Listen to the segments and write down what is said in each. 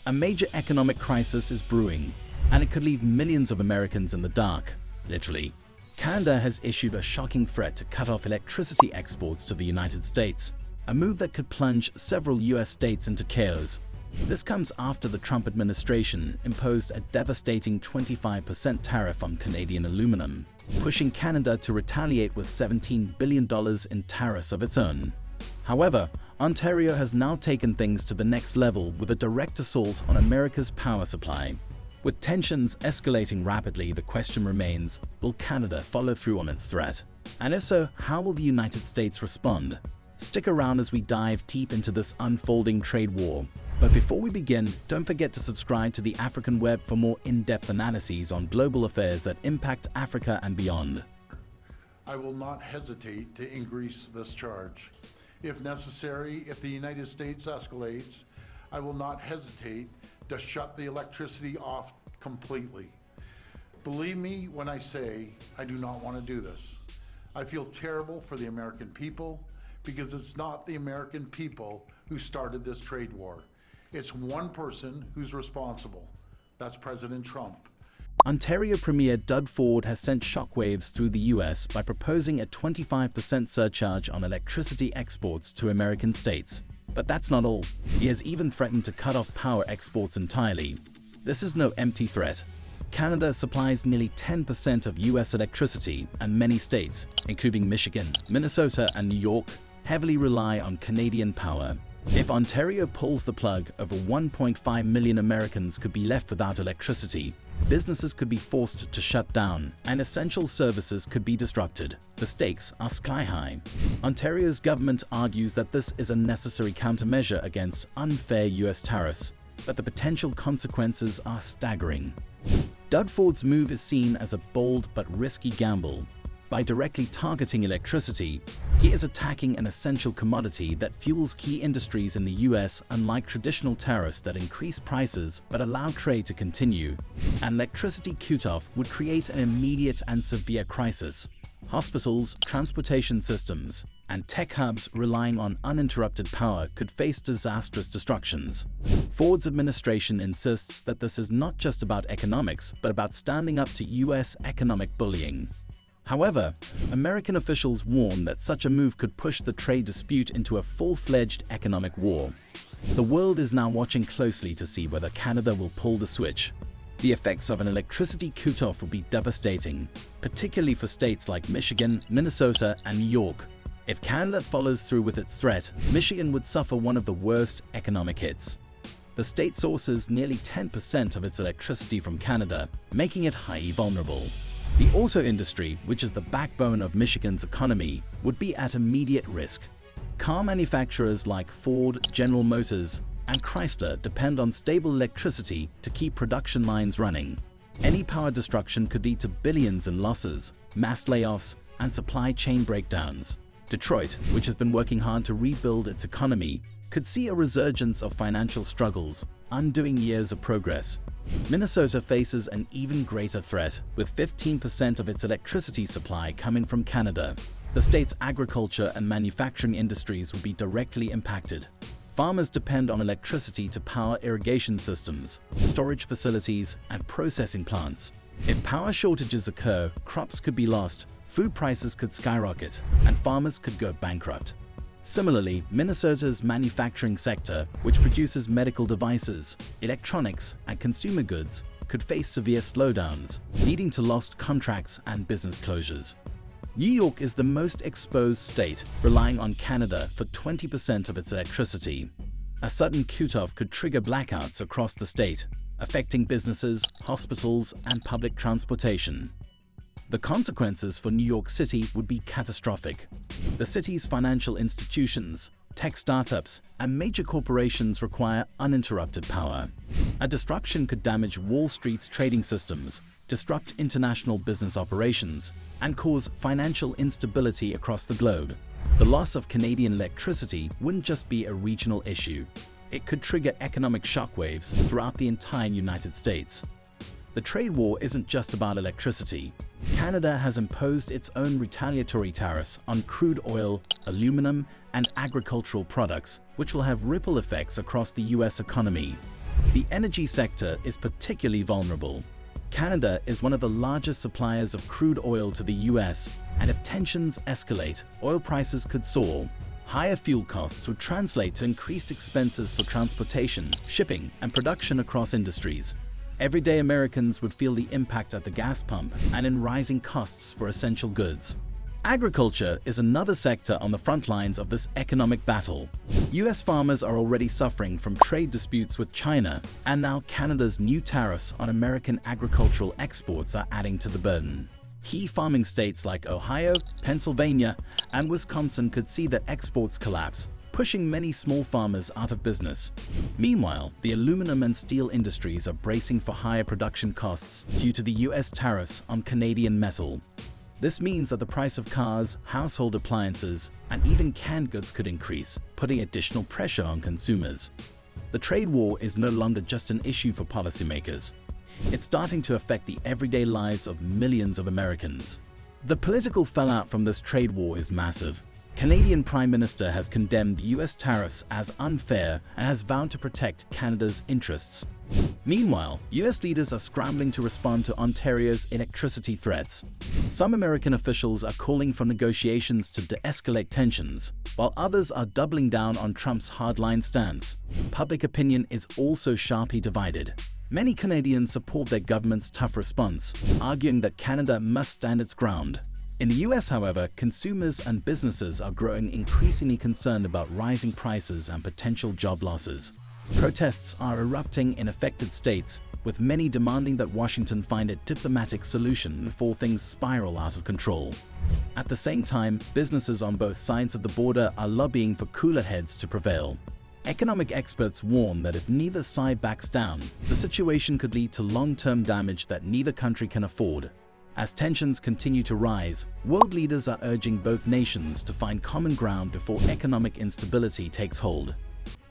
A major economic crisis is brewing, and it could leave millions of Americans in the dark, literally. Canada has issued a shocking threat to cut off electricity exports to the United States, a move that could plunge several US states into chaos. This comes after the Trump administration imposed a devastating 25% tariff on Canadian aluminum, pushing Canada to retaliate with $17 billion in tariffs of its own. However, Ontario has now taken things to the next level with a direct assault on America's power supply. With tensions escalating rapidly, the question remains, will Canada follow through on its threat? And if so, how will the United States respond? Stick around as we dive deep into this unfolding trade war. But before we begin, don't forget to subscribe to the African Web for more in-depth analyses on global affairs that impact Africa and beyond. I will not hesitate to increase this charge. If necessary, if the United States escalates, I will not hesitate to shut the electricity off completely. Believe me when I say I do not want to do this. I feel terrible for the American people because it's not the American people who started this trade war. It's one person who's responsible. That's President Trump. Ontario Premier Doug Ford has sent shockwaves through the US by proposing a 25% surcharge on electricity exports to American states. But that's not all. He has even threatened to cut off power exports entirely. This is no empty threat. Canada supplies nearly 10% of US electricity, and many states, including Michigan, Minnesota, and New York, heavily rely on Canadian power. If Ontario pulls the plug, over 1.5 million Americans could be left without electricity. Businesses could be forced to shut down, and essential services could be disrupted. The stakes are sky high. Ontario's government argues that this is a necessary countermeasure against unfair US tariffs, but the potential consequences are staggering. Doug Ford's move is seen as a bold but risky gamble. By directly targeting electricity, he is attacking an essential commodity that fuels key industries in the US, unlike traditional tariffs that increase prices but allow trade to continue. An electricity cutoff would create an immediate and severe crisis. Hospitals, transportation systems, and tech hubs relying on uninterrupted power could face disastrous destructions. Ford's administration insists that this is not just about economics, but about standing up to US economic bullying. However, American officials warn that such a move could push the trade dispute into a full-fledged economic war. The world is now watching closely to see whether Canada will pull the switch. The effects of an electricity cutoff will be devastating, particularly for states like Michigan, Minnesota, and New York. If Canada follows through with its threat, Michigan would suffer one of the worst economic hits. The state sources nearly 10% of its electricity from Canada, making it highly vulnerable. The auto industry, which is the backbone of Michigan's economy, would be at immediate risk. Car manufacturers like Ford, General Motors, and Chrysler depend on stable electricity to keep production lines running. Any power destruction could lead to billions in losses, mass layoffs, and supply chain breakdowns. Detroit, which has been working hard to rebuild its economy, could see a resurgence of financial struggles, undoing years of progress. Minnesota faces an even greater threat, with 15% of its electricity supply coming from Canada. The state's agriculture and manufacturing industries will be directly impacted. Farmers depend on electricity to power irrigation systems, storage facilities, and processing plants. If power shortages occur, crops could be lost, food prices could skyrocket, and farmers could go bankrupt. Similarly, Minnesota's manufacturing sector, which produces medical devices, electronics, and consumer goods, could face severe slowdowns, leading to lost contracts and business closures. New York is the most exposed state, relying on Canada for 20% of its electricity. A sudden cutoff could trigger blackouts across the state, affecting businesses, hospitals, and public transportation. The consequences for New York City would be catastrophic. The city's financial institutions, tech startups, and major corporations require uninterrupted power. A disruption could damage Wall Street's trading systems, disrupt international business operations, and cause financial instability across the globe. The loss of Canadian electricity wouldn't just be a regional issue. It could trigger economic shockwaves throughout the entire United States. The trade war isn't just about electricity. Canada has imposed its own retaliatory tariffs on crude oil, aluminum, and agricultural products, which will have ripple effects across the US economy. The energy sector is particularly vulnerable. Canada is one of the largest suppliers of crude oil to the US, and if tensions escalate, oil prices could soar. Higher fuel costs would translate to increased expenses for transportation, shipping, and production across industries. Everyday Americans would feel the impact at the gas pump and in rising costs for essential goods. Agriculture is another sector on the front lines of this economic battle. US farmers are already suffering from trade disputes with China, and now Canada's new tariffs on American agricultural exports are adding to the burden. Key farming states like Ohio, Pennsylvania, and Wisconsin could see their exports collapse, pushing many small farmers out of business. Meanwhile, the aluminum and steel industries are bracing for higher production costs due to the US tariffs on Canadian metal. This means that the price of cars, household appliances, and even canned goods could increase, putting additional pressure on consumers. The trade war is no longer just an issue for policymakers. It's starting to affect the everyday lives of millions of Americans. The political fallout from this trade war is massive. Canadian Prime Minister has condemned US tariffs as unfair and has vowed to protect Canada's interests. Meanwhile, US leaders are scrambling to respond to Ontario's electricity threats. Some American officials are calling for negotiations to de-escalate tensions, while others are doubling down on Trump's hardline stance. Public opinion is also sharply divided. Many Canadians support their government's tough response, arguing that Canada must stand its ground. In the US, however, consumers and businesses are growing increasingly concerned about rising prices and potential job losses. Protests are erupting in affected states, with many demanding that Washington find a diplomatic solution before things spiral out of control. At the same time, businesses on both sides of the border are lobbying for cooler heads to prevail. Economic experts warn that if neither side backs down, the situation could lead to long-term damage that neither country can afford. As tensions continue to rise, world leaders are urging both nations to find common ground before economic instability takes hold.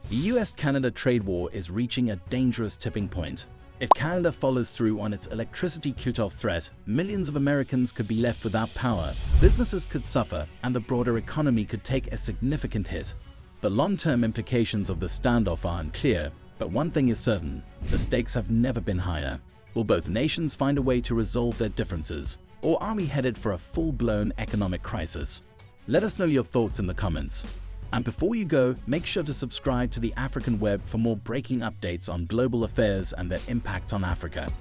The US-Canada trade war is reaching a dangerous tipping point. If Canada follows through on its electricity cut-off threat, millions of Americans could be left without power, businesses could suffer, and the broader economy could take a significant hit. The long-term implications of the standoff are unclear, but one thing is certain: the stakes have never been higher. Will both nations find a way to resolve their differences, or are we headed for a full-blown economic crisis? Let us know your thoughts in the comments. And before you go, make sure to subscribe to the African Web for more breaking updates on global affairs and their impact on Africa.